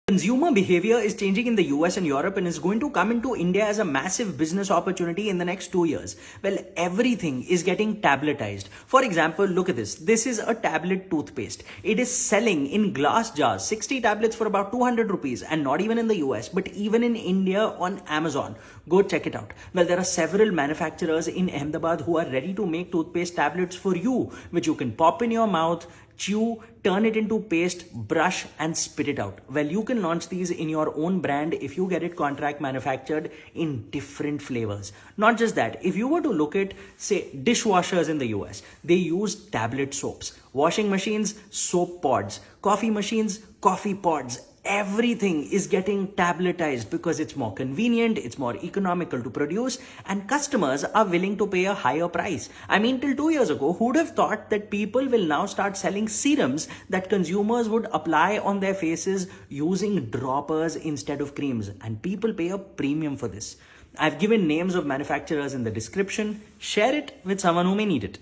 Consumer behavior is changing in the US and Europe and is going to come into India as a massive business opportunity in the next 2 years. Well, everything is getting tabletized. For example, look at this. This is a tablet toothpaste. It is selling in glass jars, 60 tablets for about 200 rupees, and not even in the US, but even in India on Amazon. Go check it out. Well, there are several manufacturers in Ahemdabad who are ready to make toothpaste tablets for you, which you can pop in your mouth, chew, turn it into paste, brush and spit it out. Well, you can launch these in your own brand if you get it contract manufactured in different flavors. Not just that, if you were to look at, say, dishwashers in the US, they use tablet soaps, washing machines, soap pods, coffee machines, coffee pods. Everything is getting tabletized because it's more convenient, it's more economical to produce, and customers are willing to pay a higher price. I mean, till 2 years ago, who would have thought that people will now start selling serums that consumers would apply on their faces using droppers instead of creams, and people pay a premium for this. I've given names of manufacturers in the description. Share it with someone who may need it.